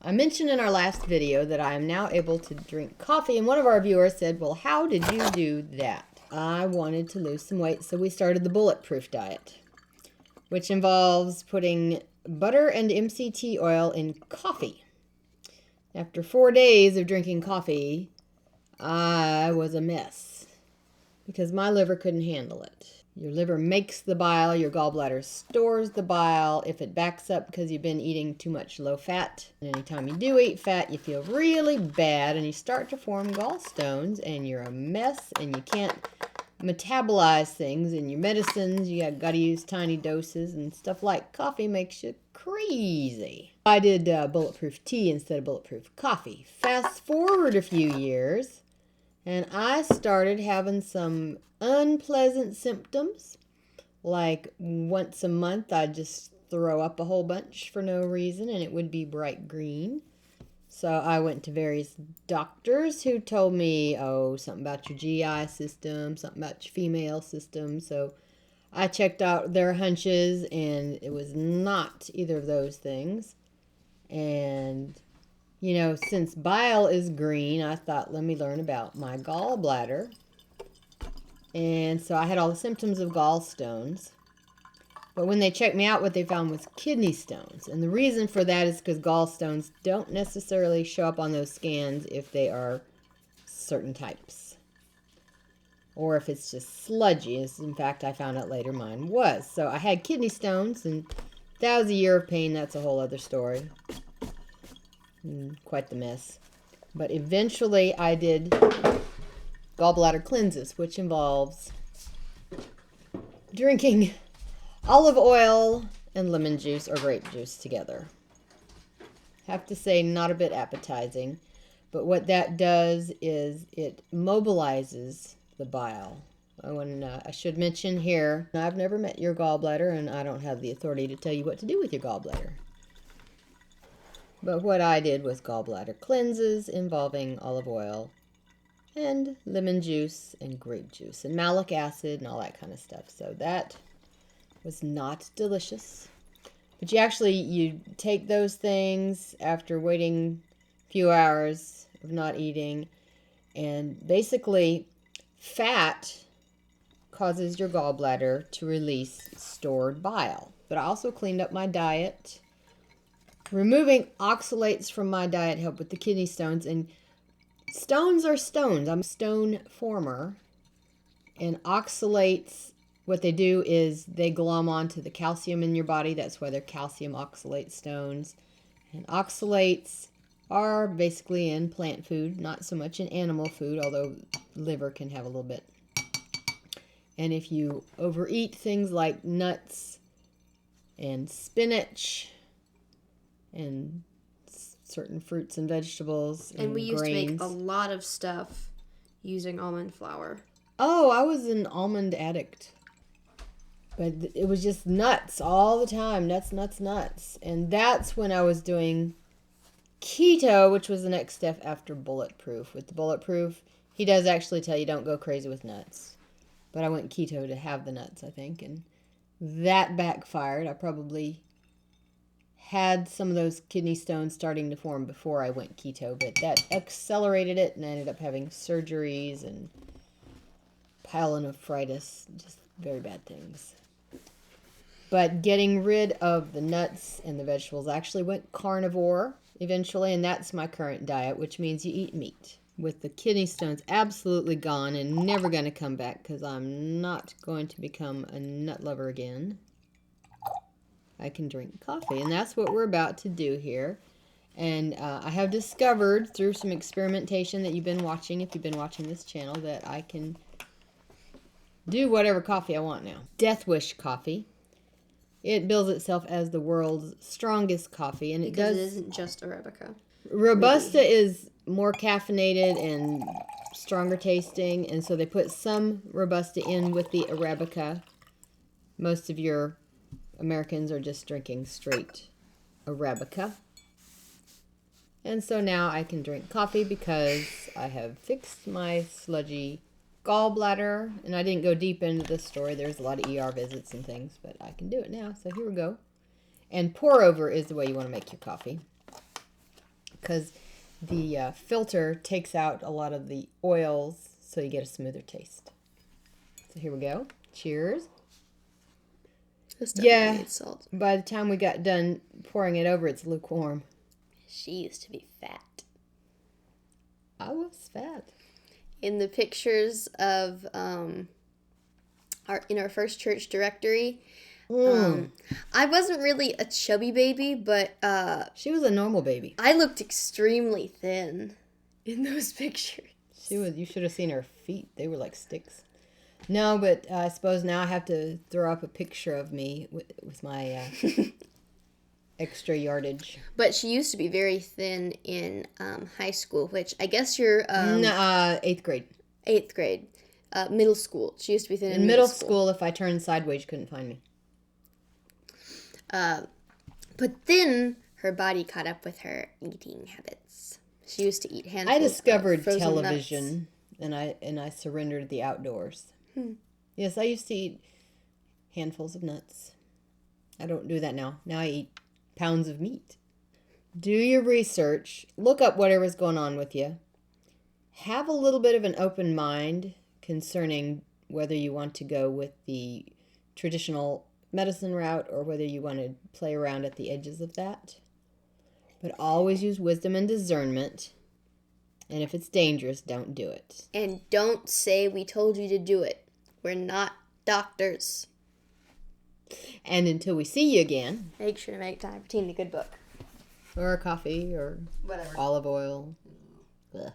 I mentioned in our last video that I am now able to drink coffee, and one of our viewers said, well, how did you do that? I wanted to lose some weight, so we started the bulletproof diet, which involves putting butter and MCT oil in coffee. After 4 days of drinking coffee, I was a mess because my liver couldn't handle it. Your liver makes the bile, your gallbladder stores the bile. If it backs up because you've been eating too much low fat, and anytime you do eat fat, you feel really bad and you start to form gallstones and you're a mess and you can't metabolize things, and your medicines, you got to use tiny doses, and stuff like coffee makes you crazy. I did bulletproof tea instead of bulletproof coffee. Fast forward a few years, and I started having some unpleasant symptoms. Like once a month, I'd just throw up a whole bunch for no reason, and it would be bright green. So I went to various doctors who told me, oh, something about your GI system, something about your female system. So I checked out their hunches, and it was not either of those things. And, you know, since bile is green, I thought, let me learn about my gallbladder. And so I had all the symptoms of gallstones. But when they checked me out, what they found was kidney stones. And the reason for that is because gallstones don't necessarily show up on those scans if they are certain types. Or if it's just sludgy, as in fact I found out later mine was. So I had kidney stones, and that was a year of pain. That's a whole other story. Quite the mess. But eventually I did gallbladder cleanses, which involves drinking olive oil and lemon juice or grape juice together. Have to say, not a bit appetizing, but what that does is it mobilizes the bile. I should mention here, I've never met your gallbladder, and I don't have the authority to tell you what to do with your gallbladder. But what I did was gallbladder cleanses involving olive oil and lemon juice and grape juice and malic acid and all that kind of stuff. So that was not delicious. But you take those things after waiting a few hours of not eating, and basically fat causes your gallbladder to release stored bile. But I also cleaned up my diet. Removing oxalates from my diet helped with the kidney stones, and stones are stones. I'm a stone former, and oxalates, what they do is they glom onto the calcium in your body. That's why they're calcium oxalate stones. And oxalates are basically in plant food, not so much in animal food, although liver can have a little bit. And if you overeat things like nuts and spinach and certain fruits and vegetables and we used grains. to make a lot of stuff using almond flour. Oh, I was an almond addict. But it was just nuts all the time. Nuts, nuts, nuts. And that's when I was doing keto, which was the next step after bulletproof. With the bulletproof, he does actually tell you don't go crazy with nuts. But I went keto to have the nuts, I think. And that backfired. I probably had some of those kidney stones starting to form before I went keto. But that accelerated it, and I ended up having surgeries and pyelonephritis. Just very bad things. But getting rid of the nuts and the vegetables, I actually went carnivore eventually, and that's my current diet, which means you eat meat. With the kidney stones absolutely gone and never going to come back, because I'm not going to become a nut lover again, I can drink coffee. And that's what we're about to do here. And I have discovered through some experimentation that you've been watching, if you've been watching this channel, that I can do whatever coffee I want now. Death Wish coffee. It bills itself as the world's strongest coffee, and it isn't just Arabica. Robusta is more caffeinated and stronger tasting, and so they put some Robusta in with the Arabica. Most of your Americans are just drinking straight Arabica. And so now I can drink coffee because I have fixed my sludgy gallbladder, and I didn't go deep into this story. There's a lot of ER visits and things, but I can do it now. So here we go. And pour over is the way you want to make your coffee. because the filter takes out a lot of the oils, so you get a smoother taste. So here we go. Cheers. This definitely Yeah. needs salt. By the time we got done pouring it over, it's lukewarm. She used to be fat. I was fat. In the pictures of our first church directory, I wasn't really a chubby baby, but She was a normal baby. I looked extremely thin in those pictures. She was. You should have seen her feet. They were like sticks. No, but I suppose now I have to throw up a picture of me with my extra yardage. But she used to be very thin in high school, which I guess you're 8th grade. 8th grade. Middle school. She used to be thin in In middle school, if I turned sideways, you couldn't find me. But then her body caught up with her eating habits. She used to eat handfuls I discovered of frozen television, nuts. and I surrendered the outdoors. Yes, I used to eat handfuls of nuts. I don't do that now. Now I eat pounds of meat. Do your research. Look up whatever's going on with you. Have a little bit of an open mind concerning whether you want to go with the traditional medicine route or whether you want to play around at the edges of that. But always use wisdom and discernment. And if it's dangerous, don't do it. And don't say we told you to do it. We're not doctors. And until we see you again, Make sure to make time for Teen the Good Book. or coffee, or Whatever. olive oil. Ugh.